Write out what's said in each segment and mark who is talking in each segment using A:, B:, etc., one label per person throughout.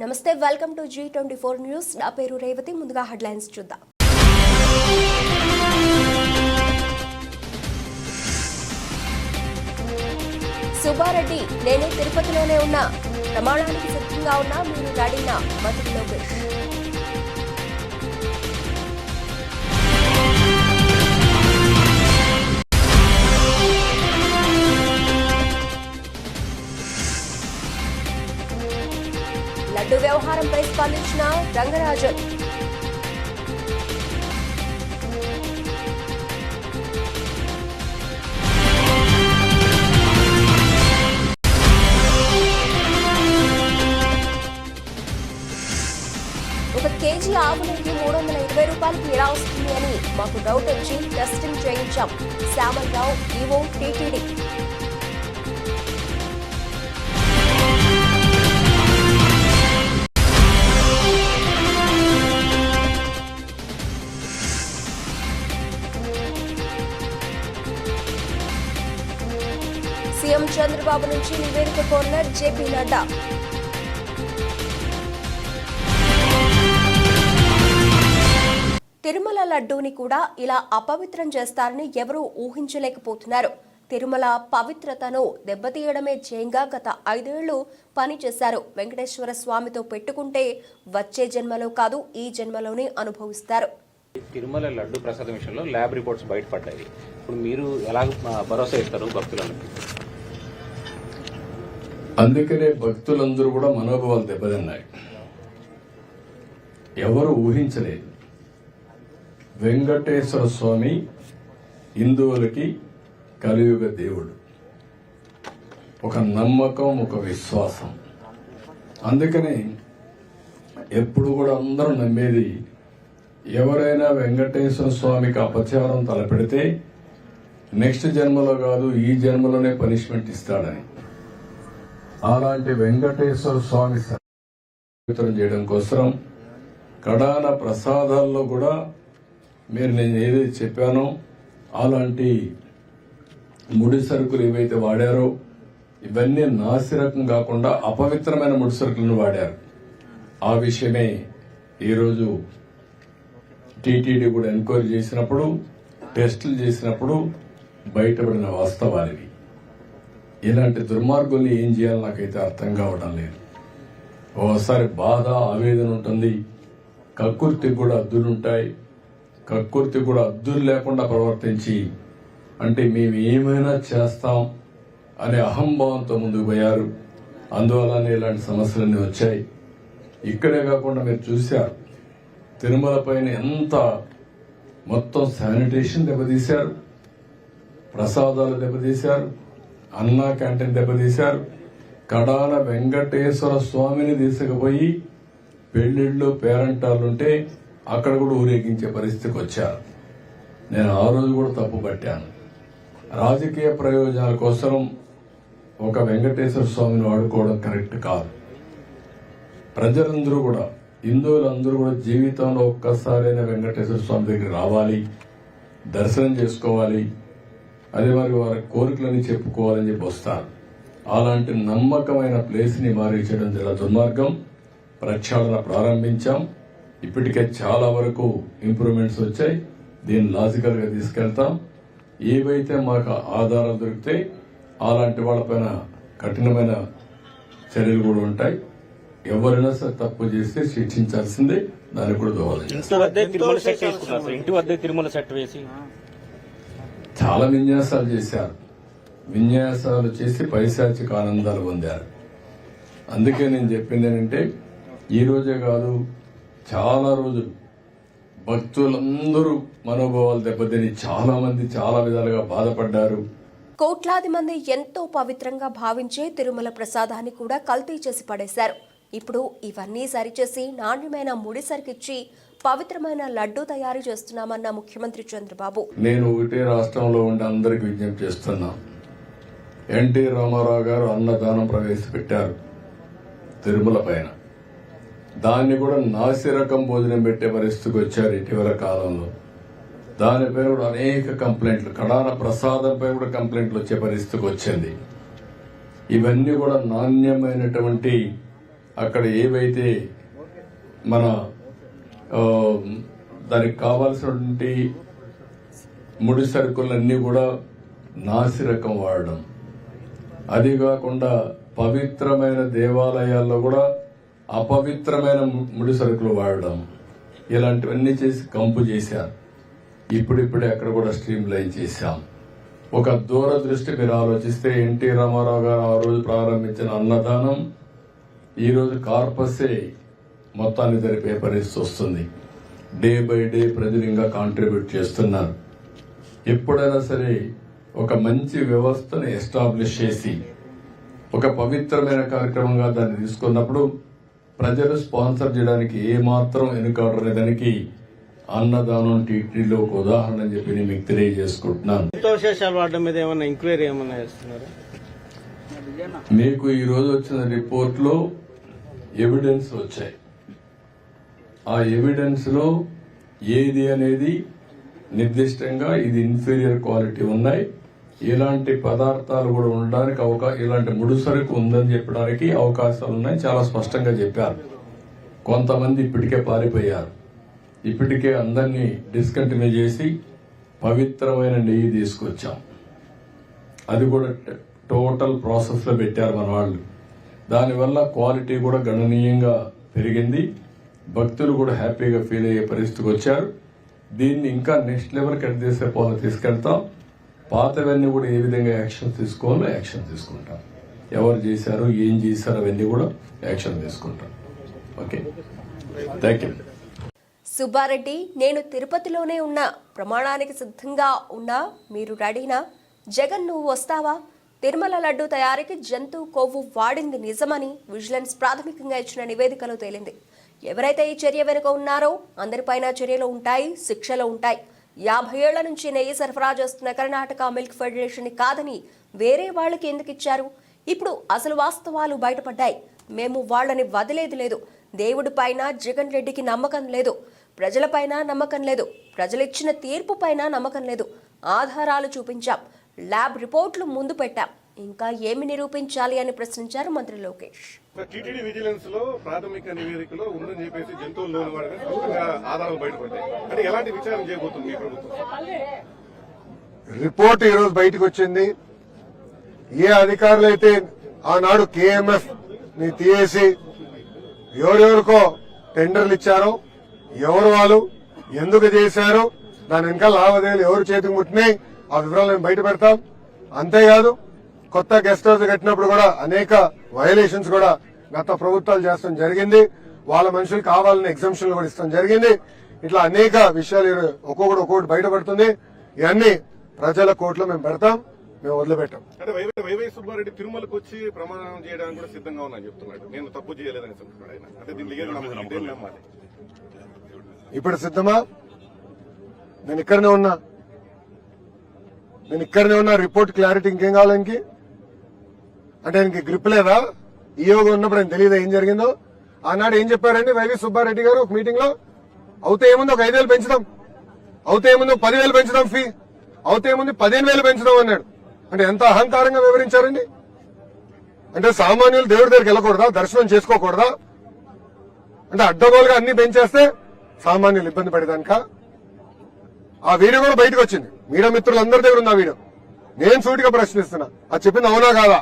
A: నమస్తే, welcome to G24 news. నా పేరు రేవతి. ముందుగా హెడ్లైన్స్ చూద్దాం. సుబ్బారెడ్డి, నేను తిరుపతిలోనే ఉన్నా, ప్రమాణానికి సిద్ధంగా ఉన్నా, మీరు రెడీనా? మంత్రి లోకేష్. లడ్డు వ్యవహారంపై స్పందించిన రంగరాజన్. ఒక కేజీ ఆవు నెయ్యి 320 రూపాయలకి ఎలా వస్తుంది అని మాకు డౌట్ వచ్చి టెస్టింగ్ చేయించాం. Shyamalarao, EO TTD. CM Chandrababu నుంచి నివేదిక కోరిన జేపీ నడ్డా. తిరుమల లడ్డూని కూడా ఇలా అపవిత్రం చేస్తారని ఎవరూ ఊహించలేకపోతున్నారు. తిరుమల పవిత్రతను దెబ్బతీయడమే ధ్యేయంగా గత 5 ఏళ్లు పనిచేశారు. వెంకటేశ్వర స్వామితో పెట్టుకుంటే వచ్చే జన్మలో కాదు, ఈ జన్మలోనే అనుభవిస్తారు.
B: తిరుమల లడ్డు ప్రసాదం విషయంలో ల్యాబ్ రిపోర్ట్స్ బయటపడ్డాయి. ఇప్పుడు మీరు ఎలా భరోసా ఇస్తారు భక్తులను?
C: అందుకనే భక్తులందరూ కూడా మనోభావాలు దెబ్బతిన్నాయి. ఎవరు ఊహించలేదు. వెంకటేశ్వర స్వామి హిందువులకి కలియుగ దేవుడు. ఒక నమ్మకం, ఒక విశ్వాసం. అందుకని ఎప్పుడు కూడా అందరూ నమ్మేది, ఎవరైనా వెంకటేశ్వర స్వామికి అపచారం తలపెడితే నెక్స్ట్ జన్మలో కాదు, ఈ జన్మలోనే పనిష్మెంట్ ఇస్తాడని. అలాంటి వెంకటేశ్వర స్వామి పవిత్రం చేయడం కోసం కడాన ప్రసాదాల్లో కూడా మీరు నేను ఏదైతే చెప్పానో అలాంటి ముడి సరుకులు ఏవైతే వాడారో ఇవన్నీ నాసిరకం కాకుండా అపవిత్రమైన ముడి సరుకులను వాడారు. ఆ విషయమే ఈరోజు టీటీడీ కూడా ఎంక్వైరీ చేసినప్పుడు, టెస్టులు చేసినప్పుడు బయటపడిన వాస్తవానివి. ఇలాంటి దుర్మార్గుల్ని ఏం చేయాలో నాకైతే అర్థం కావడం లేదు. ఓసారి బాధ, ఆవేదన ఉంటుంది. కక్కుర్తికి కూడా అద్దులుంటాయి. కక్కుర్తి కూడా అద్దులు లేకుండా ప్రవర్తించి, అంటే మేము ఏమైనా చేస్తాం అనే అహంభావంతో ముందుకు పోయారు. అందువల్లనే ఇలాంటి సమస్యలన్నీ వచ్చాయి. ఇక్కడే కాకుండా మీరు చూశారు, తిరుమల పైన ఎంత మొత్తం శానిటేషన్ దెబ్బతీశారు, ప్రసాదాలు దెబ్బతీశారు, అన్నా క్యాంటీన్ దెబ్బతీశారు. కడాన వెంకటేశ్వర స్వామిని తీసుకుపోయి పెళ్లిళ్ళు, పేరంటాలుంటే అక్కడ కూడా ఊరేగించే పరిస్థితికి వచ్చారు. నేను ఆ రోజు కూడా తప్పు పట్టాను. రాజకీయ ప్రయోజనాల కోసం ఒక వెంకటేశ్వర స్వామిని వాడుకోవడం కరెక్ట్ కాదు. ప్రజలందరూ కూడా, హిందువులందరూ కూడా జీవితంలో ఒక్కసారైనా వెంకటేశ్వర స్వామి దగ్గర రావాలి, దర్శనం చేసుకోవాలి, అదే మరి వారి కోరికలని చెప్పుకోవాలని చెప్పి వస్తారు. అలాంటి నమ్మకమైన ప్లేస్ ని మారించడం చాలా దుర్మార్గం. ప్రక్షాళన ప్రారంభించాం. ఇప్పటికే చాలా వరకు ఇంప్రూవ్మెంట్స్ వచ్చాయి. దీన్ని లాజికల్ గా తీసుకెళ్తాం. ఏవైతే మాకు ఆధారాలు దొరికితే అలాంటి వాళ్ళపైన కఠినమైన చర్యలు కూడా ఉంటాయి. ఎవరైనా సరే తప్పు చేస్తే శిక్షించాల్సిందే. దానికి కూడా దోహదం.
B: ఇంటి వద్ద తిరుమల సెట్ వేసి
C: చాలా విన్యాసాలు చేశారు. విన్యాసాలు చేసి పైశాచిక ఆనందాలు పొందారు. అందుకే నేను చెప్పింది ఏంటంటే, ఈ రోజే కాదు, చాలా రోజులు భక్తులందరూ మనోభావాలు దెబ్బతిని చాలా మంది చాలా విధాలుగా బాధపడ్డారు.
A: కోట్లాది మంది ఎంతో పవిత్రంగా భావించే తిరుమల ప్రసాదాన్ని కూడా కల్తీ చేసి పడేశారు. ఇప్పుడు ఇవన్నీ సరిచేసి నాణ్యమైన ముడి సరికిచ్చి పవిత్రమైన లడ్డూ తయారు చేస్తున్నామన్న ముఖ్యమంత్రి చంద్రబాబు.
C: నేను ఒకటే రాష్ట్రంలో ఉండి అందరికి విజ్ఞప్తి చేస్తున్నా. ఎన్టీ రామారావు గారు అన్నదానం ప్రవేశపెట్టారు తిరుమల పైన. దాన్ని కూడా నాసిరకం భోజనం పెట్టే పరిస్థితికి వచ్చారు ఇటీవల కాలంలో. దానిపై కూడా అనేక కంప్లైంట్లు, కడాన ప్రసాదంపై కూడా కంప్లైంట్లు వచ్చే పరిస్థితికి వచ్చింది. ఇవన్నీ కూడా నాణ్యమైనటువంటి అక్కడ ఏవైతే మన దానికి కావాల్సినటువంటి ముడి సరుకులన్నీ కూడా నాసి రకం వాడడం, అది కాకుండా పవిత్రమైన దేవాలయాల్లో కూడా అపవిత్రమైన ముడి సరుకులు వాడడం, ఇలాంటివన్నీ చేసి కంపు చేశారు. ఇప్పుడిప్పుడే అక్కడ కూడా స్ట్రీమ్ లైన్ చేశాం. ఒక దూరదృష్టి మీరు ఆలోచిస్తే ఎన్టీ రామారావు గారు ఆ రోజు ప్రారంభించిన అన్నదానం ఈ రోజు కార్పసే మొత్తాన్ని జరిపే పరిస్థితి వస్తుంది. డే బై డే ప్రజలు ఇంకా కాంట్రిబ్యూట్ చేస్తున్నారు. ఎప్పుడైనా సరే ఒక మంచి వ్యవస్థను ఎస్టాబ్లిష్ చేసి ఒక పవిత్రమైన కార్యక్రమంగా దాన్ని తీసుకున్నప్పుడు ప్రజలు స్పాన్సర్ చేయడానికి ఏమాత్రం వెనుకాడనే దానికి అన్నదానం టీటీలో ఒక ఉదాహరణ అని చెప్పి నేను మీకు తెలియజేసుకుంటున్నాను.
D: విశేషాలు వాడడం మీద ఏమన్నా ఎంక్వైరీ ఏమన్నా చేస్తున్నారు?
C: మీకు ఈ రోజు వచ్చిన రిపోర్ట్ లో ఎవిడెన్స్ వచ్చాయి. ఆ ఎవిడెన్స్ లో ఏది అనేది నిర్దిష్టంగా ఇది ఇన్ఫీరియర్ క్వాలిటీ ఉన్నాయి, ఇలాంటి పదార్థాలు కూడా ఉండడానికి ఇలాంటి ముడిసరుకు ఉందని చెప్పడానికి అవకాశాలు ఉన్నాయి, చాలా స్పష్టంగా చెప్పారు. కొంతమంది ఇప్పటికే పారిపోయారు. ఇప్పటికే అందరినీ డిస్కంటిన్యూ చేసి పవిత్రమైన నెయ్యి తీసుకొచ్చాం. అది కూడా టోటల్ ప్రాసెస్ లో పెట్టారు మన వాళ్ళు. దానివల్ల క్వాలిటీ కూడా గణనీయంగా పెరిగింది. భక్తులు కూడా హ్యాపీగా ఫీల్ అయ్యే పరిస్థితికి వచ్చారు. దీన్ని ఇంకా నెక్స్ట్ లెవెల్ కట్ చేసే పోలు తీసుకెళ్తాం. పాతవన్నీ కూడా ఏ విధంగా యాక్షన్ తీసుకోవాలో యాక్షన్ తీసుకుంటాం. ఎవరు చేశారు, ఏం చేశారు అవన్నీ కూడా యాక్షన్ తీసుకుంటాం. Okay, thank you.
A: సుబ్బారెడ్డి, నేను తిరుపతిలోనే ఉన్నా, ప్రమాణానికి సిద్ధంగా ఉన్నా, మీరు రెడీనా? జగన్ నువ్వు వస్తావా? తిరుమల లడ్డు తయారీకి జంతు కొవ్వు వాడింది నిజమని విజిలెన్స్ ప్రాథమికంగా ఇచ్చిన నివేదికలో తేలింది. ఎవరైతే ఈ చర్య వెనుక ఉన్నారో అందరిపైన చర్యలు ఉంటాయి, శిక్షలు ఉంటాయి. 50 ఏళ్ల నుంచి నెయ్యి సరఫరా చేస్తున్న కర్ణాటక మిల్క్ ఫెడరేషన్ కాదని వేరే వాళ్ళకి ఎందుకు ఇచ్చారు? ఇప్పుడు అసలు వాస్తవాలు బయటపడ్డాయి. మేము వాళ్ళని వదిలేది లేదు. దేవుడిపైన జగన్ రెడ్డికి నమ్మకం లేదు, ప్రజలపైన నమ్మకం లేదు, ప్రజలిచ్చిన తీర్పు పైన నమ్మకం లేదు. ఆధారాలు చూపించాం, ల్యాబ్ రిపోర్ట్లు ముందు పెట్టాం, ఇంకా ఏమి నిరూపించాలి అని ప్రశ్నించారు మంత్రి లోకేష్.
E: టీటీడీ విజిలెన్స్ లో ప్రాథమిక నివేదికలో ఉందని చెప్పేసి జంతువుల లోన్ వాడని స్పష్టంగా ఆధారాలు బయటపడ్డాయి. అంటే ఎలాంటి విచారణ చేయబోతుంది మీ ప్రభుత్వం?
F: రిపోర్ట్ ఈ రోజు బయటకు వచ్చింది. ఏ అధికారులు అయితే ఆనాడు కేఎంఎఫ్ ని తీసేసి ఎవరెవరికో టెండర్లు ఇచ్చారో, ఎవరు వాళ్ళు ఎందుకు చేశారో, దాని వెనకాల లావాదేవీలు ఎవరు చేతికి ముట్టినాయి, ఆ వివరాలు మేము బయట పెడతాం. అంతేకాదు, కొత్త గెస్ట్ హౌస్ కట్టినప్పుడు కూడా అనేక వయలేషన్స్ కూడా గత ప్రభుత్వాలు చేస్తాం జరిగింది. వాళ్ళ మనుషులు కావాలని ఎగ్జామ్షన్లు కూడా ఇస్తాం జరిగింది. ఇట్లా అనేక విషయాలు ఒక్కొక్కటి బయటపడుతుంది. ఇవన్నీ ప్రజల కోర్టులో మేము పెడతాం, మేము వదిలిపెట్టాం.
E: అంటే వైవై సుబ్బారెడ్డి తిరుమలకు వచ్చి ప్రమాణం చేయడానికి కూడా సిద్ధంగా ఉన్నా చెప్తున్నాడు. నేను తప్పు చేయలేదని చెప్తున్నాడు ఆయన. అంటే దీన్ని నమ్మాలి.
F: ఇప్పుడు సిద్ధమా? నేను ఇక్కడనే ఉన్నా. రిపోర్ట్ క్లారిటీ ఇంకేం కావాలనికి? అంటే ఆయనకి గ్రిప్ లేదా? ఈయోగా ఉన్నప్పుడు ఆయన తెలియదా ఏం జరిగిందో? ఆనాడు ఏం చెప్పారండి వైవి సుబ్బారెడ్డి గారు ఒక మీటింగ్ లో? అవుతే ఏముంది ఒక 5,000 పెంచుదాం, అవుతే ఏముంది 10,000 పెంచుదాం ఫీ, అవుతే ఏముంది 15,000 పెంచుదాం అన్నాడు. అంటే ఎంత అహంకారంగా వివరించారండి. అంటే సామాన్యులు దేవుడి దగ్గరికి వెళ్ళకూడదా, దర్శనం చేసుకోకూడదా? అంటే అడ్డగోలుగా అన్ని పెంచేస్తే సామాన్యులు ఇబ్బంది పడేదానిక? ఆ వీడియో కూడా బయటకు వచ్చింది, మీడియా మిత్రులందరి దగ్గర ఉంది ఆ వీడియో. నేను సూటిగా ప్రశ్నిస్తున్నా, అది చెప్పింది అవునా కాదా?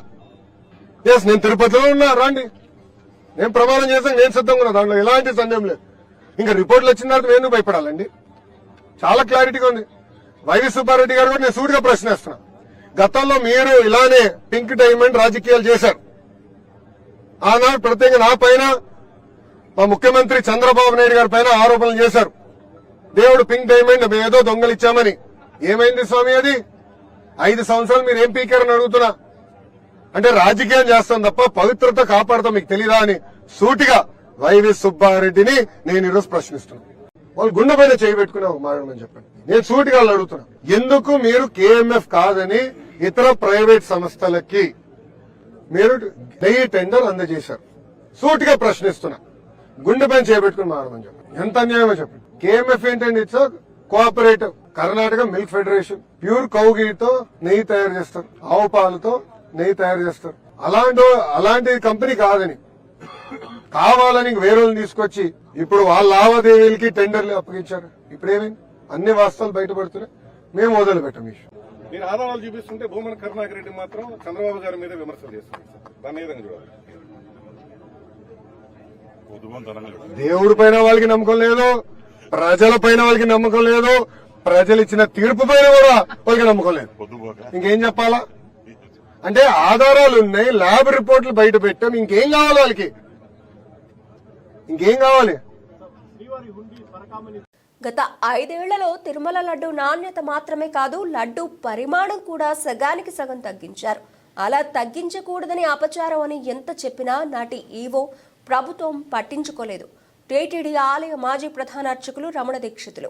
F: ఎస్, నేను తిరుపతిలో ఉన్నా, రండి, నేను ప్రమాణం చేశాను, నేను సిద్ధంగా ఉన్నా, దాంట్లో ఎలాంటి సందేహం లేదు. ఇంకా రిపోర్ట్లు వచ్చిన తర్వాత నేను భయపడాలండి? చాలా క్లారిటీగా ఉంది. వైవి సుబ్బారెడ్డి గారు కూడా నేను సూటిగా ప్రశ్నిస్తున్నా. గతంలో మీరు ఇలానే పింక్ డైమండ్ రాజకీయాలు చేశారు. ఆనాడు ప్రత్యేకంగా నా పైన, మా ముఖ్యమంత్రి చంద్రబాబు నాయుడు గారి పైన ఆరోపణలు చేశారు. దేవుడు పింక్ డైమండ్ ఏదో దొంగలిచ్చామని. ఏమైంది స్వామి అది? 5 సంవత్సరాలు మీరు ఏం పీకారని అడుగుతున్నా. అంటే రాజకీయం చేస్తాం తప్ప పవిత్రత కాపాడతాం మీకు తెలీదా అని సూటిగా వైవి సుబ్బారెడ్డిని నేను ఈరోజు ప్రశ్నిస్తున్నా. వాళ్ళు గుండె పైన చేయబెట్టుకునే ఒక మాట్లాడమని చెప్పండి. నేను సూటిగా అడుగుతున్నా, ఎందుకు మీరు కేఎంఎఫ్ కాదని ఇతర ప్రైవేట్ సంస్థలకి మీరు నెయ్యి టెండర్ అందజేశారు? సూటిగా ప్రశ్నిస్తున్నా, గుండె పైన చేయబెట్టుకుని మాట్లాడమని చెప్పండి. ఎంత అన్యాయమో చెప్పండి. కేఎంఎఫ్ ఏంటండి? It's cooperative Karnataka Milk Federation. Pure cow గీతో నెయ్యి తయారు చేస్తారు, ఆవు పాలతో నెయ్యి తయారు చేస్తారు. అలాంటి కంపెనీ కాదని కావాలని వేరే వాళ్ళని తీసుకొచ్చి ఇప్పుడు వాళ్ళ లావాదేవీలకి టెండర్లు అప్పగించారు. ఇప్పుడేమైంది? అన్ని వాస్తవాలు బయటపడుతున్నాయి. మేము మొదలు పెట్టాం ఇష్యూ.
E: మీరు ఆధారాలు చూపిస్తుంటే భూమన కరుణాకర్ రెడ్డి మాత్రం చంద్రబాబు గారి మీద విమర్శలు చేస్తున్నారు సార్. దాన్ని ఏ విధంగా చూడాలి?
F: దేవుడి పైన వాళ్ళకి నమ్మకం లేదు, ప్రజల పైన వాళ్ళకి నమ్మకం లేదు, ప్రజలు ఇచ్చిన తీర్పు పైన కూడా వాళ్ళకి నమ్మకం లేదు. ఇంకేం చెప్పాలా? అంటే ఆధారాలు ఉన్నాయి, ల్యాబ్ రిపోర్ట్లు బయట పెట్టాం, ఇంకేం కావాలి వాళ్ళకి? ఇంకేం కావాలి?
A: గత 5 ఏళ్లలో తిరుమల లడ్డు నాణ్యత మాత్రమే కాదు, లడ్డు పరిమాణం కూడా సగానికి సగం తగ్గించారు. అలా తగ్గించకూడదని అపచారం అని ఎంత చెప్పినా నాటి ఈవో ప్రభుత్వం పట్టించుకోలేదు. టీటీడీ ఆలయ మాజీ ప్రధాన అర్చకులు రమణ దీక్షితులు.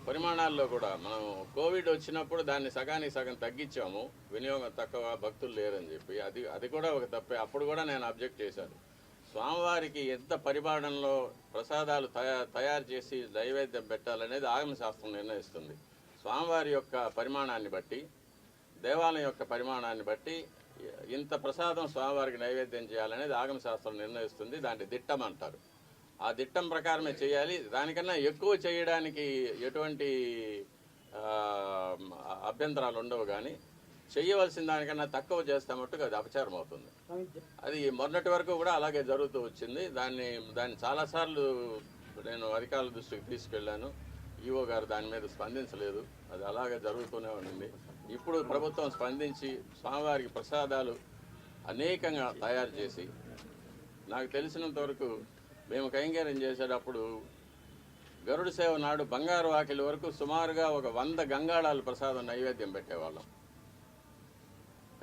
G: పరిమాణాల్లో కూడా మనం కోవిడ్ వచ్చినప్పుడు దాన్ని సగానికి సగం తగ్గించాము, వినియోగం తక్కువ, భక్తులు లేరని చెప్పి. అది కూడా ఒక తప్పే. అప్పుడు కూడా నేను అబ్జెక్ట్ చేశాను. స్వామివారికి ఎంత పరిమాణంలో ప్రసాదాలు తయారు చేసి నైవేద్యం పెట్టాలనేది ఆగమ శాస్త్రం నిర్ణయిస్తుంది. స్వామివారి యొక్క పరిమాణాన్ని బట్టి, దేవాలయం యొక్క పరిమాణాన్ని బట్టి ఇంత ప్రసాదం స్వామివారికి నైవేద్యం చేయాలనేది ఆగమ శాస్త్రం నిర్ణయిస్తుంది. దాన్ని దిట్టం అంటారు. ఆ దిట్టం ప్రకారమే చేయాలి. దానికన్నా ఎక్కువ చేయడానికి ఎటువంటి అభ్యంతరాలు ఉండవు. కానీ చేయవలసిన దానికన్నా తక్కువ చేస్తే మట్టుకు అది అపచారం అవుతుంది. అది మొన్నటి వరకు కూడా అలాగే జరుగుతూ వచ్చింది. దాన్ని చాలాసార్లు నేను అధికారుల దృష్టికి తీసుకెళ్లాను. ఈవో గారు దాని మీద స్పందించలేదు. అది అలాగే జరుగుతూనే ఉండింది. ఇప్పుడు ప్రభుత్వం స్పందించి స్వామివారికి ప్రసాదాలు అనేకంగా తయారు చేసి, నాకు తెలిసినంత వరకు మేము కైంకర్యం చేసేటప్పుడు గరుడ సేవ నాడు బంగారు వాకిలి వరకు సుమారుగా ఒక 100 గంగాళాలు ప్రసాదం నైవేద్యం పెట్టేవాళ్ళం.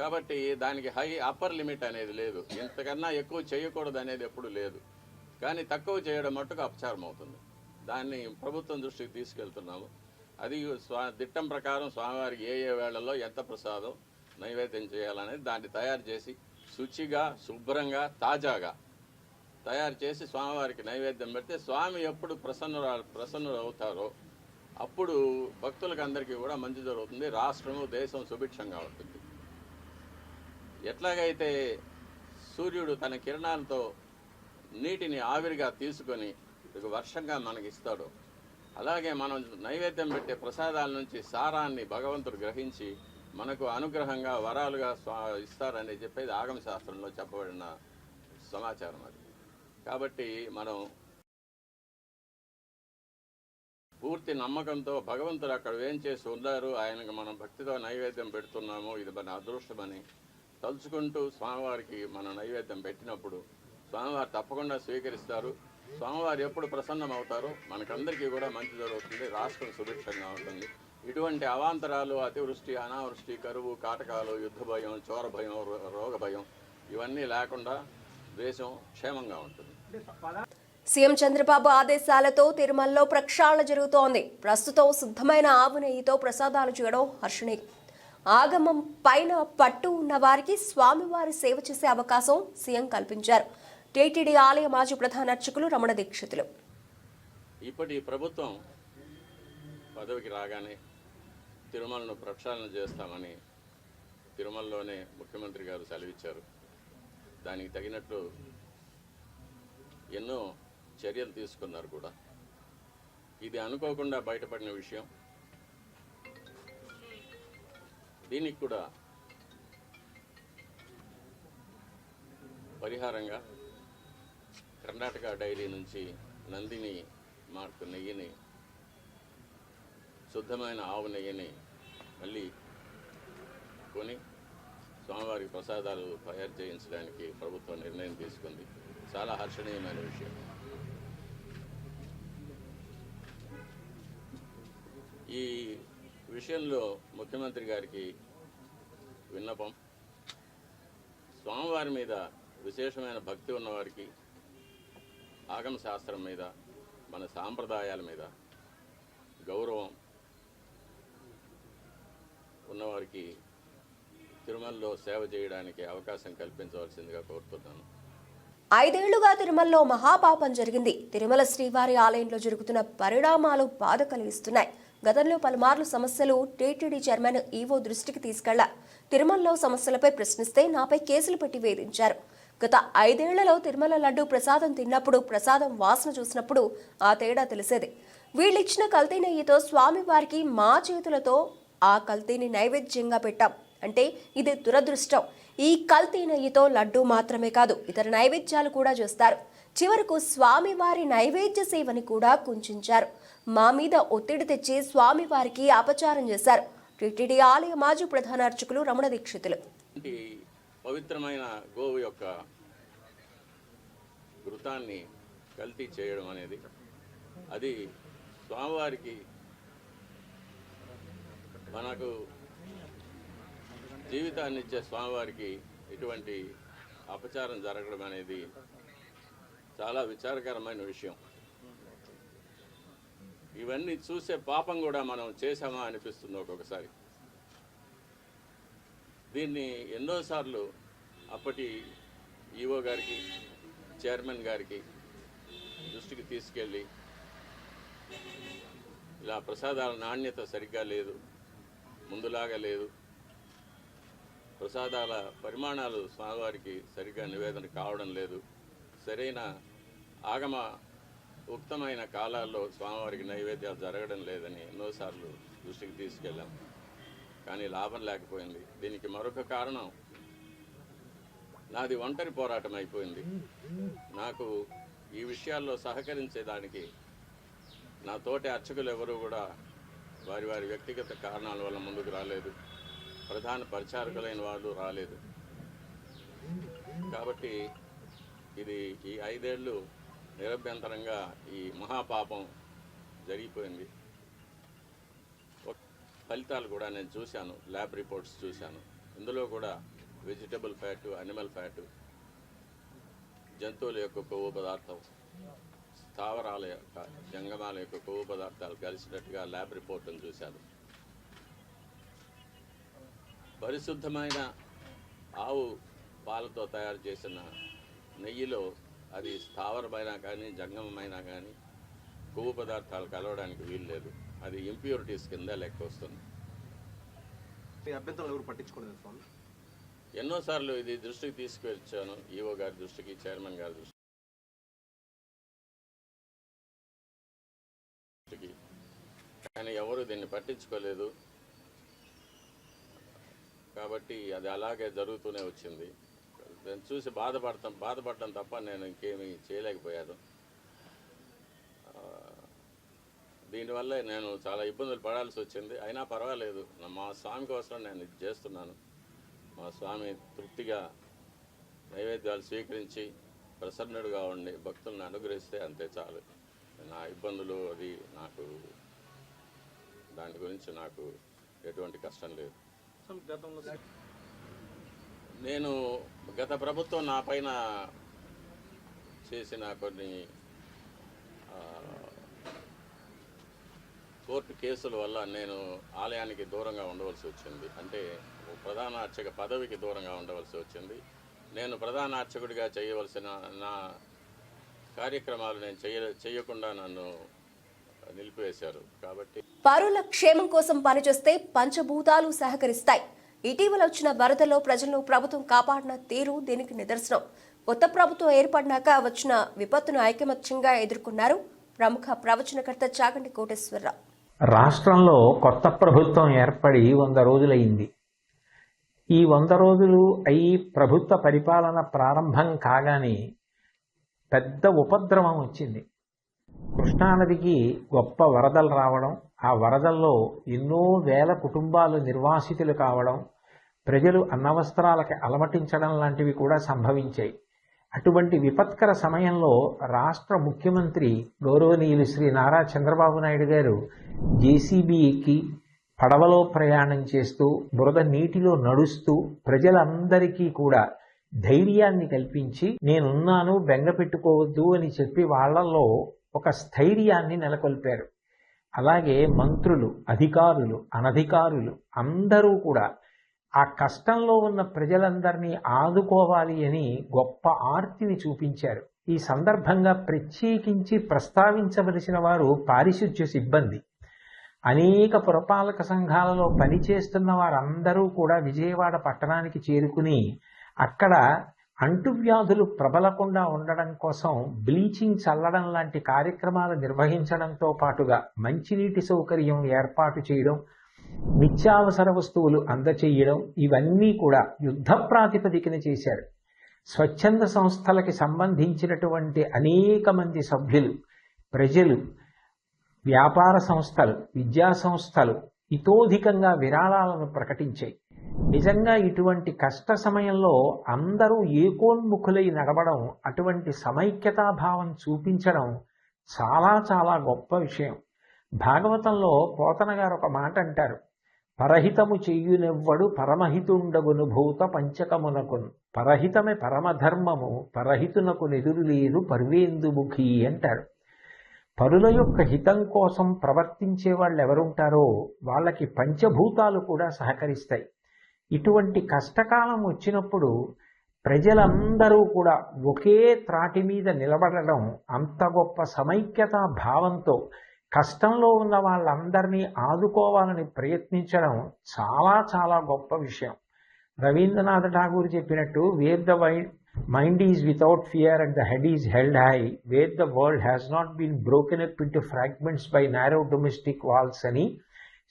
G: కాబట్టి దానికి అప్పర్ లిమిట్ అనేది లేదు. ఇంతకన్నా ఎక్కువ చేయకూడదు అనేది ఎప్పుడు లేదు. కానీ తక్కువ చేయడం మట్టుకు అపచారం అవుతుంది. దాన్ని ప్రభుత్వం దృష్టికి తీసుకెళ్తున్నాము. అది దిట్టం ప్రకారం స్వామివారికి ఏ వేళల్లో ఎంత ప్రసాదం నైవేద్యం చేయాలనేది దాన్ని తయారు చేసి శుచిగా, శుభ్రంగా, తాజాగా తయారు చేసి స్వామివారికి నైవేద్యం పెడితే స్వామి ఎప్పుడు ప్రసన్నులు అవుతారో అప్పుడు భక్తులకు అందరికీ కూడా మంచి జరుగుతుంది. రాష్ట్రము, దేశం సుభిక్షంగా ఉంటుంది. ఎట్లాగైతే సూర్యుడు తన కిరణాలతో నీటిని ఆవిరిగా తీసుకొని వర్షంగా మనకి ఇస్తాడో, అలాగే మనం నైవేద్యం పెట్టే ప్రసాదాల నుంచి సారాన్ని భగవంతుడు గ్రహించి మనకు అనుగ్రహంగా వరాలుగా ఇస్తారని చెప్పేది ఆగమ శాస్త్రంలో చెప్పబడిన సమాచారం. అది కాబట్టి మనం పూర్తి నమ్మకంతో భగవంతుడు అక్కడ ఏం చేసి ఉన్నారు, ఆయనకు మనం భక్తితో నైవేద్యం పెడుతున్నాము, ఇది మన అదృష్టమని తలుచుకుంటూ స్వామివారికి మనం నైవేద్యం పెట్టినప్పుడు స్వామివారు తప్పకుండా స్వీకరిస్తారు. స్వామివారు ఎప్పుడు ప్రసన్నం అవుతారో మనకందరికీ కూడా మంచి జరుగుతుంది. రాష్ట్రం సుభిక్షంగా ఉంటుంది. ఇటువంటి అవాంతరాలు, అతివృష్టి, అనావృష్టి, కరువు, కాటకాలు, యుద్ధ భయం, చోర భయం, రోగ భయం ఇవన్నీ లేకుండా దేశం క్షేమంగా ఉంటుంది.
A: సీఎం చంద్రబాబు ఆదేశాలతో తిరుమలలో ప్రక్షాళన జరుగుతోంది. ప్రస్తుతం శుద్ధమైన ఆవు నెయ్యితో ప్రసాదాలు చేయడం హర్షణీయం. ఆగమం పైన పట్టు ఉన్న వారికి స్వామివారి సేవ చేసే అవకాశం సీఎం కల్పించారు. టీటీడీ ఆలయ మాజీ ప్రధాన అర్చకులు రమణ దీక్షితులు.
G: ఇప్పటి ప్రభుత్వం పదవికి రాగానే తిరుమలను ప్రక్షాళన చేస్తామని తిరుమలలోనే ముఖ్యమంత్రి గారు సెలవిచ్చారు. దానికి తగినట్లు ఎన్నో చర్యలు తీసుకున్నారు కూడా. ఇది అనుకోకుండా బయటపడిన విషయం. దీనికి కూడా పరిహారంగా కర్ణాటక డైరీ నుంచి నందిని మార్కు నెయ్యిని, శుద్ధమైన ఆవు నెయ్యిని మళ్ళీ కొని స్వామివారికి ప్రసాదాలు తయారు చేయించడానికి ప్రభుత్వం నిర్ణయం తీసుకుంది. చాలా హర్షణీయమైన విషయం. ఈ విషయంలో ముఖ్యమంత్రి గారికి విన్నపం, స్వామివారి మీద విశేషమైన భక్తి ఉన్నవారికి, ఆగమ శాస్త్రం మీద, మన సాంప్రదాయాల మీద గౌరవం ఉన్నవారికి తిరుమలలో సేవ చేయడానికి అవకాశం కల్పించవలసిందిగా కోరుతున్నాను.
A: 5 ఏళ్లుగా తిరుమలలో మహాపాపం జరిగింది. తిరుమల శ్రీవారి ఆలయంలో జరుగుతున్న పరిణామాలు బాధ కలిగిస్తున్నాయి. గతంలో పలుమార్లు సమస్యలు టీటీడీ చైర్మన్ ఈవో దృష్టికి తీసుకెళ్లారు. తిరుమలలో సమస్యలపై ప్రశ్నిస్తే నాపై కేసులు పెట్టి వేధించారు. గత 5 ఏళ్లలో తిరుమల లడ్డు ప్రసాదం తిన్నప్పుడు, ప్రసాదం వాసన చూసినప్పుడు ఆ తేడా తెలిసేది. వీళ్ళిచ్చిన కల్తీ నెయ్యితో స్వామివారికి మా చేతులతో ఆ కల్తీని నైవేద్యంగా పెట్టాం అంటే ఇది దురదృష్టం. ఈ కల్తీ నెయ్యితో లడ్డు మాత్రమే కాదు, ఇతర నైవేద్యాలు కూడా చేస్తారు. చివరకు స్వామివారి నైవేద్య సేవని కూడా కుంచారు. మా మీద ఒత్తిడి తెచ్చి స్వామివారికి అపచారం చేశారు. టీటీడీ ఆలయ మాజీ ప్రధాన అర్చకులు రమణ దీక్షితులు.
G: పవిత్రమైన గోవు యొక్క ఘృతాన్ని కల్తీ చేయడం అనేది అది స్వామివారికి మనకు జీవితాన్ని ఇచ్చే స్వామివారికి ఇటువంటి అపచారం జరగడం అనేది చాలా విచారకరమైన విషయం. ఇవన్నీ చూసే పాపం కూడా మనం చేశామా అనిపిస్తుంది ఒక్కొక్కసారి. దీన్ని ఎన్నోసార్లు అప్పటి ఈవో గారికి, చైర్మన్ గారికి దృష్టికి తీసుకెళ్ళి ఇలా ప్రసాదాల నాణ్యత సరిగ్గా లేదు, ముందులాగా లేదు, ప్రసాదాల పరిమాణాలు స్వామివారికి సరిగ్గా నివేదన కావడం లేదు, సరైన ఆగమ ఉక్తమైన కాలాల్లో స్వామివారికి నైవేద్యాలు జరగడం లేదని ఎన్నోసార్లు దృష్టికి తీసుకెళ్ళాం. కానీ లాభం లేకపోయింది. దీనికి మరొక కారణం నాది ఒంటరి పోరాటం అయిపోయింది. నాకు ఈ విషయాల్లో సహకరించేదానికి నా తోటి అర్చకులు ఎవరూ కూడా వారి వారి వ్యక్తిగత కారణాల వల్ల ముందుకు రాలేదు. ప్రధాన పరిచారకులైన వాళ్ళు రాలేదు. కాబట్టి ఇది ఈ 5 ఏళ్ళు నిరభ్యంతరంగా ఈ మహాపాపం జరిగిపోయింది. ఫలితాలు కూడా నేను చూశాను, ల్యాబ్ రిపోర్ట్స్ చూశాను. ఇందులో కూడా వెజిటబుల్ ఫ్యాటు, అనిమల్ ఫ్యాటు, జంతువుల యొక్క కొవ్వు పదార్థం, స్థావరాల యొక్క జంగమాల యొక్క కొవ్వు పదార్థాలు కలిసినట్టుగా ల్యాబ్ రిపోర్ట్ను చూశాను. పరిశుద్ధమైన ఆవు పాలతో తయారు చేసిన నెయ్యిలో అది స్థావరమైనా కానీ జంగమైనా కానీ కొవ్వు పదార్థాలు కలవడానికి వీలు లేదు. అది ఇంప్యూరిటీస్ కింద లెక్క వస్తుంది.
E: అభ్యంతరాలు ఎవరు పట్టించుకోలేదు స్వామి.
G: ఎన్నోసార్లు ఇది దృష్టికి తీసుకువచ్చాను, ఈవో గారి దృష్టికి, చైర్మన్ గారి దృష్టికి, కానీ ఎవరు దీన్ని పట్టించుకోలేదు. కాబట్టి అది అలాగే జరుగుతూనే వచ్చింది. నేను చూసి బాధపడటం తప్ప నేను ఇంకేమీ చేయలేకపోయాను. దీనివల్ల నేను చాలా ఇబ్బందులు పడాల్సి వచ్చింది. అయినా పర్వాలేదు, మా స్వామి కోసం నేను ఇది చేస్తున్నాను. మా స్వామి తృప్తిగా నైవేద్యాలు స్వీకరించి ప్రసన్నుడుగా ఉండి భక్తులను అనుగ్రహిస్తే అంతే చాలు. నా ఇబ్బందులు అది నాకు దాని గురించి నాకు ఎటువంటి కష్టం లేదు. నేను గత ప్రభుత్వం నా పైన చేసిన కొన్ని కోర్టు కేసుల వల్ల నేను ఆలయానికి దూరంగా ఉండవలసి వచ్చింది. అంటే ప్రధాన అర్చక పదవికి దూరంగా ఉండవలసి వచ్చింది. నేను ప్రధాన అర్చకుడిగా చేయవలసిన నా కార్యక్రమాలు నేను చేయకుండా నన్ను నిలిపివేశారు. కాబట్టి
A: పరుల క్షేమం కోసం పనిచేస్తే పంచభూతాలు సహకరిస్తాయి. ఇటీవల వచ్చిన వరదలో ప్రజలను ప్రభుత్వం కాపాడిన తీరు దీనికి నిదర్శనం. కొత్త ప్రభుత్వం ఏర్పడినాక వచ్చిన విపత్తును ఐకమత్యంగా ఎదుర్కొన్నారు ప్రముఖ ప్రవచనకర్త చాగంటి కోటేశ్వరరావు.
H: రాష్ట్రంలో కొత్త ప్రభుత్వం ఏర్పడి 100 రోజులైంది. ఈ 100 రోజులు అయి ప్రభుత్వ పరిపాలన ప్రారంభం కాగానే పెద్ద ఉపద్రవం వచ్చింది. కృష్ణానదికి గొప్ప వరదలు రావడం, ఆ వరదల్లో ఎన్నో వేల కుటుంబాలు నిర్వాసితులు కావడం, ప్రజలు అన్నవస్త్రాలకి అలమటించడం లాంటివి కూడా సంభవించాయి. అటువంటి విపత్కర సమయంలో రాష్ట్ర ముఖ్యమంత్రి గౌరవనీయులు శ్రీ నారా చంద్రబాబు నాయుడు గారు జేసీబీ ఎక్కి పడవలో ప్రయాణం చేస్తూ బురద నీటిలో నడుస్తూ ప్రజలందరికీ కూడా ధైర్యాన్ని కల్పించి నేనున్నాను, బెంగ పెట్టుకోవద్దు అని చెప్పి వాళ్లలో ఒక స్థైర్యాన్ని నెలకొల్పారు. అలాగే మంత్రులు, అధికారులు, అనధికారులు అందరూ కూడా ఆ కష్టంలో ఉన్న ప్రజలందరినీ ఆదుకోవాలి అని గొప్ప ఆర్తిని చూపించారు. ఈ సందర్భంగా ప్రత్యేకించి ప్రస్తావించవలసిన వారు పారిశుధ్య సిబ్బంది. అనేక పురపాలక సంఘాలలో పనిచేస్తున్న వారందరూ కూడా విజయవాడ పట్టణానికి చేరుకుని అక్కడ అంటువ్యాధులు ప్రబలకుండా ఉండడం కోసం బ్లీచింగ్ చల్లడం లాంటి కార్యక్రమాలు నిర్వహించడంతో పాటుగా మంచినీటి సౌకర్యం ఏర్పాటు చేయడం, నిత్యావసర వస్తువులు అందచేయడం, ఇవన్నీ కూడా యుద్ధ ప్రాతిపదికన చేశారు. స్వచ్ఛంద సంస్థలకి సంబంధించినటువంటి అనేక మంది సభ్యులు, ప్రజలు, వ్యాపార సంస్థలు, విద్యా సంస్థలు ఇతోధికంగా విరాళాలను ప్రకటించాయి. నిజంగా ఇటువంటి కష్ట సమయంలో అందరూ ఏకోన్ముఖులై నడవడం, అటువంటి సమైక్యతాభావం చూపించడం చాలా చాలా గొప్ప విషయం. భాగవతంలో పోతన గారు ఒక మాట అంటారు, పరహితము చెయ్యునెవ్వడు పరమహితుండగును భూత పంచకమునకును, పరహితమే పరమధర్మము పరహితునకు నెదురు లేదు పర్వేందుముఖి అంటారు. పరుల యొక్క హితం కోసం ప్రవర్తించే వాళ్ళు ఎవరుంటారో వాళ్ళకి పంచభూతాలు కూడా సహకరిస్తాయి. ఇటువంటి కష్టకాలం వచ్చినప్పుడు ప్రజలందరూ కూడా ఒకే త్రాటి మీద నిలబడడం, అంత గొప్ప సమైక్యతా భావంతో కష్టంలో ఉన్న వాళ్ళందరినీ ఆదుకోవాలని ప్రయత్నించడం చాలా చాలా గొప్ప విషయం. రవీంద్రనాథ్ ఠాగూర్ చెప్పినట్టు, where the mind is without fear and the head is held high, where the world has not been broken up into fragments by narrow domestic walls అని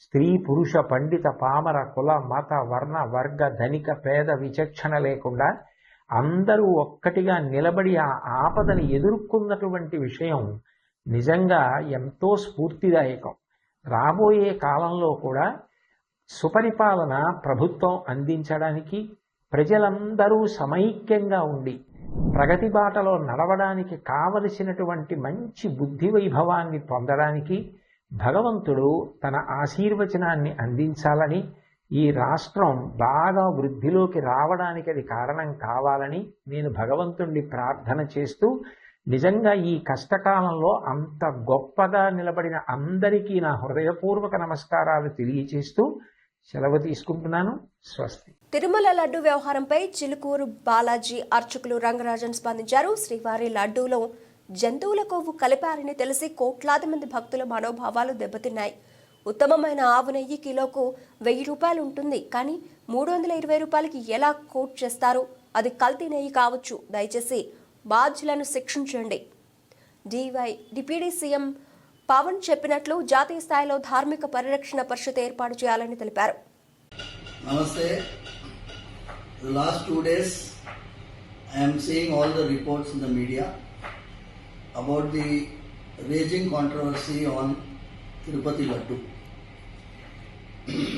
H: స్త్రీ, పురుష, పండిత, పామర, కుల, మత, వర్ణ, వర్గ, ధనిక, పేద విచక్షణ లేకుండా అందరూ ఒక్కటిగా నిలబడి ఆ ఆపదని ఎదుర్కొన్నటువంటి విషయం నిజంగా ఎంతో స్ఫూర్తిదాయకం. రాబోయే కాలంలో కూడా సుపరిపాలన ప్రభుత్వం అందించడానికి, ప్రజలందరూ సమైక్యంగా ఉండి ప్రగతి బాటలో నడవడానికి కావలసినటువంటి మంచి బుద్ధి వైభవాన్ని పొందడానికి భగవంతుడు తన ఆశీర్వచనాన్ని అందించాలని, ఈ రాష్ట్రం బాగా వృద్ధిలోకి రావడానికి అది కారణం కావాలని నేను భగవంతుణ్ణి ప్రార్థన చేస్తూ, నిజంగా ఈ కష్టకాలంలో అంత గొప్పగా నిలబడిన అందరికీ నా హృదయపూర్వక నమస్కారాలు తెలియచేస్తూ సెలవు తీసుకుంటున్నాను. స్వస్తి.
A: తిరుమల లడ్డు వ్యవహారంపై చిలుకూరు బాలాజీ అర్చకులు రంగరాజన్ స్పందించారు. శ్రీవారి లడ్డూలో జంతువుల కొవ్వు కలిపారని తెలిసి కోట్లాది మంది భక్తుల మనోభావాలు దెబ్బతిన్నాయి. ఉత్తమమైన ఆవు నెయ్యి కిలోకు 1000 రూపాయలు ఉంటుంది, కానీ 320 రూపాయలకి ఎలా కోట్ చేస్తారు? అది కల్తీ నెయ్యి కావచ్చు. దయచేసి బాధ్యులను శిక్షించండి. డిప్యూటీ సీఎం పవన్ చెప్పినట్లు జాతీయ స్థాయిలో ధార్మిక పరిరక్షణ పరిషత్ ఏర్పాటు చేయాలని తెలిపారు.
I: నమస్తే. The last 2 days I am seeing all the reports in the media about the raging controversy on Tirupati Laddu.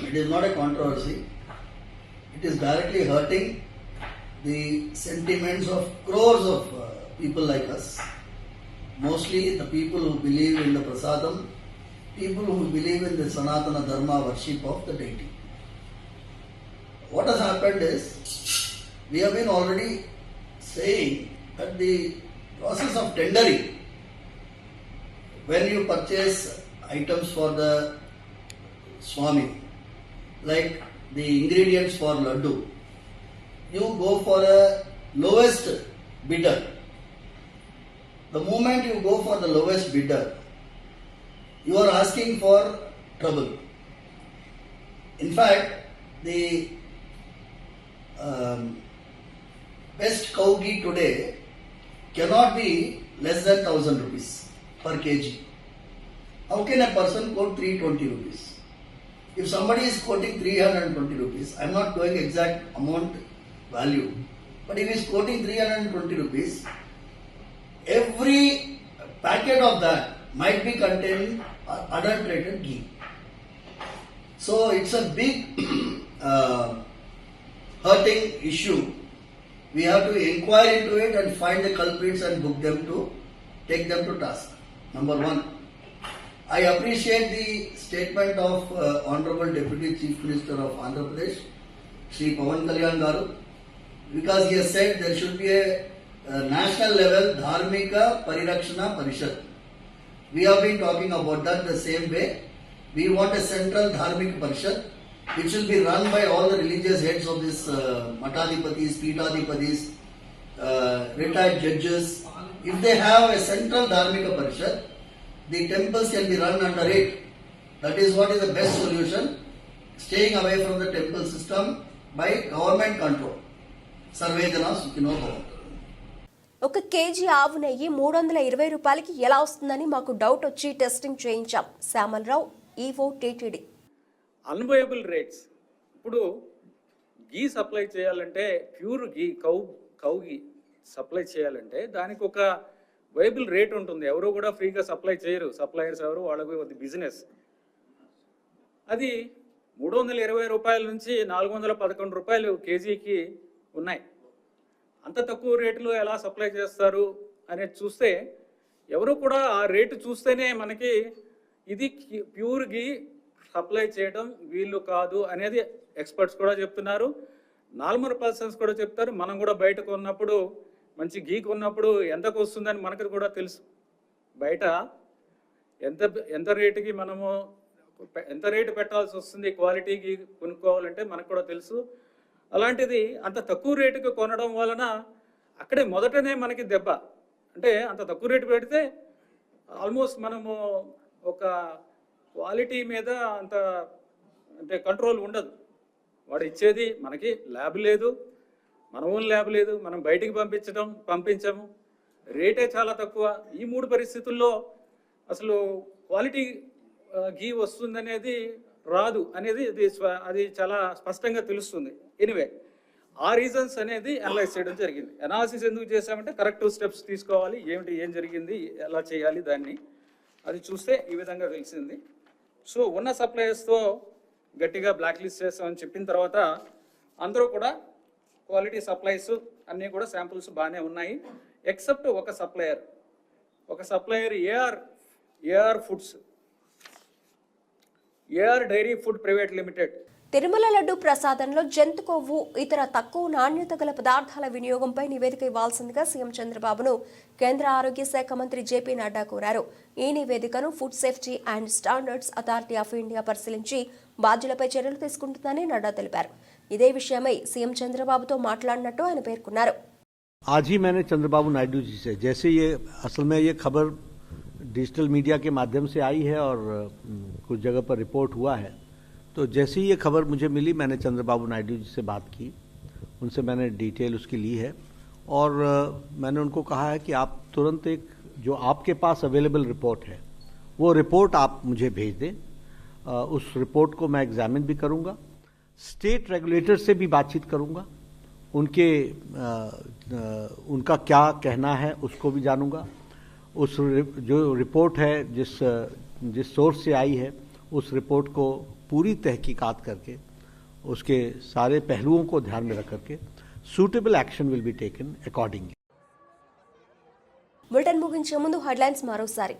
I: It is not a controversy. It is directly hurting the sentiments of crores of people like us. Mostly the people who believe in the prasadam, people who believe in the Sanatana Dharma worship of the deity. What has happened is, we have been already saying that the process of tendering, when you purchase items for the Swami, like the ingredients for laddu, you go for a lowest bidder. The moment you go for the lowest bidder, you are asking for trouble. In fact, the best cow ghee today cannot be less than 1000 rupees per kg. How can a person quote 320 rupees? If somebody is quoting 320 rupees, I am not going exact amount value, but if he is quoting 320 rupees, every packet of that might be containing adulterated ghee. So it's a big hurting issue. We have to inquire into it and find the culprits and book them to take them to task. Number one, I appreciate the statement of Honorable Deputy Chief Minister of Andhra Pradesh, Shri Pawan Kalyan Garu, because he has said there should be a national level Dharmika Parirakshana Parishad. We have been talking about that the same way. We want a central Dharmika Parishad which will be run by all the religious heads of this Matadipatis, Pitadipatis, retired judges. If they have a central Dharmika Parishad, the temples can be run under it That is what is the best solution. Staying away from the temple system by government control. Sarve Jana Sukhino Bhavantu.
A: ఒక KG ఆవు నెయ్యి 320 రూపాయలకి ఎలా వస్తుందని మాకు doubt వచ్చి testing చేయించాం. Shyamalarao, EO TTD.
J: Unviable rates. ఇప్పుడు గీ సప్లై చేయాలంటే, pure ghee cow ghee supply చేయాలంటే దానికి ఒక వైబుల్ రేట్ ఉంటుంది. ఎవరు కూడా ఫ్రీగా సప్లై చేయరు. సప్లయర్స్ ఎవరు, వాళ్ళకి బిజినెస్. అది 320 రూపాయల నుంచి 411 రూపాయలు కేజీకి ఉన్నాయి. అంత తక్కువ రేటులో ఎలా సప్లై చేస్తారు అనేది చూస్తే, ఎవరు కూడా ఆ రేటు చూస్తేనే మనకి ఇది ప్యూర్ గీ సప్లై చేయడం వీళ్ళు కాదు అనేది ఎక్స్పర్ట్స్ కూడా చెప్తున్నారు. నార్మల్ పర్సన్స్ కూడా చెప్తారు. మనం కూడా బయట కొన్నప్పుడు, మంచి గీ కొన్నప్పుడు ఎంతకు వస్తుందని మనకు కూడా తెలుసు. బయట ఎంత రేటుకి మనము ఎంత రేటు పెట్టాల్సి వస్తుంది క్వాలిటీకి కొనుక్కోవాలంటే మనకు కూడా తెలుసు. అలాంటిది అంత తక్కువ రేటుకి కొనడం వలన అక్కడే మొదటనే మనకి దెబ్బ. అంటే అంత తక్కువ రేటు పెడితే ఆల్మోస్ట్ మనము ఒక క్వాలిటీ మీద అంత అంటే కంట్రోల్ ఉండదు. వాడు ఇచ్చేది మనకి ల్యాబ్ లేదు, మన ఓన్ ల్యాబ్ లేదు, మనం బయటికి పంపించము, రేటే చాలా తక్కువ. ఈ 3 పరిస్థితుల్లో అసలు క్వాలిటీ గీ వస్తుందనేది రాదు అనేది అది చాలా స్పష్టంగా తెలుస్తుంది. ఎనివే, ఆ రీజన్స్ అనేది అనలైజ్ చేయడం జరిగింది. అనాలిసిస్ ఎందుకు చేసామంటే కరెక్టివ్ స్టెప్స్ తీసుకోవాలి, ఏం జరిగింది, ఎలా చేయాలి దాన్ని, అది చూస్తే ఈ విధంగా తెలిసింది. సో ఉన్న సప్లయర్స్తో గట్టిగా బ్లాక్ లిస్ట్ చేస్తామని చెప్పిన తర్వాత అందరూ కూడా క్వాలిటీ సప్లైస్ అన్నీ కూడా శాంపుల్స్ బాగానే ఉన్నాయి. ఎక్సెప్ట్ ఒక supplier AR Foods, AR Dairy Food Private Limited.
A: Tirumala laddu ప్రసాదంలో జంతు కొవ్వు, ఇతర తక్కువ నాణ్యత గల పదార్థాల వినియోగంపై నివేదిక ఇవ్వాల్సిందిగా సీఎం చంద్రబాబును కేంద్ర ఆరోగ్య శాఖ మంత్రి జేపీ నడ్డా కోరారు. ఈ నివేదికను food safety and standards authority of India పరిశీలించి బాధ్యులపై చర్యలు తీసుకుంటుందని నడ్డా తెలిపారు. ఇదే విషయమై సీఎం చంద్రబాబుతో మాట్లాడినట్టు ఆయన పేర్కొన్నారు.
K: आज ही मैंने चंद्रबाबू नायडू जी से, जैसे ये असल में ये खबर डिजिटल मीडिया के माध्यम से आई है और कुछ जगह पर रिपोर्ट हुआ है, तो जैसे ही ये खबर मुझे मिली मैंने चंद्रबाबू नायडू जी से बात की, उनसे मैंने डिटेल उसकी ली है और मैंने उनको कहा है कि आप तुरंत एक जो आपके पास अवेलेबल रिपोर्ट है वो रिपोर्ट आप मुझे भेज दें. उस रिपोर्ट को मैं एग्जामिन भी करूंगा, स्टेट रेगुलेटर से भी बातचीत करूंगा, उनका क्या कहना है उसको भी जानूंगा. उस जो रिपोर्ट है जिस सोर्स से आई है उस रिपोर्ट को पूरी तहकीकात करके उसके सारे पहलुओं को ध्यान में रख करके suitable action will be taken accordingly.
A: Bulletin मुगिंचे मुंदु हेडलाइन्स मरोसारी.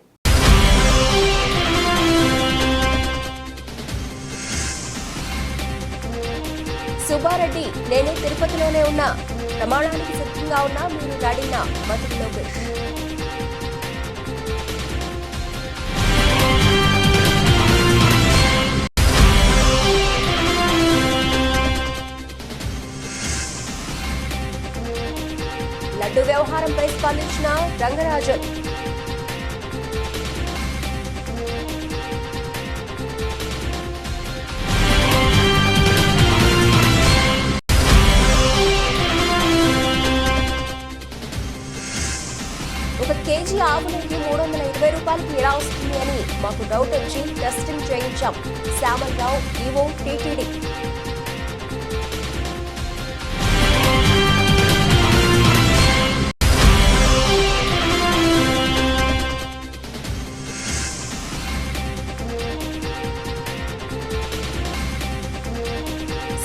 A: సుబ్బారెడ్డి, నేను తిరుపతిలోనే ఉన్నా, ప్రమాణానికి సిద్ధంగా ఉన్నా, మీరు రెడీనా? మంత్రి లోకేష్. లడ్డు వ్యవహారంపై స్పందించిన రంగరాజన్. ఒక కేజీ ఆవు నెయ్యి 320 రూపాయలకి ఎలా వస్తుంది అని మాకు డౌట్ వచ్చి టెస్టింగ్ చేయించాం. Shyamalarao, EO TTD.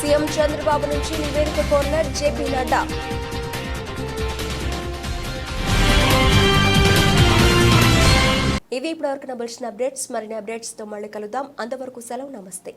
A: CM Chandrababu నుంచి నివేదిక కోరిన జేపీ నడ్డా. ఇవి ఇప్పటివరకు నబిల్సిన అప్డేట్స్. మరిన్ని అప్డేట్స్తో మళ్ళీ కలుద్దాం. అంతవరకు సెలవు, నమస్తే.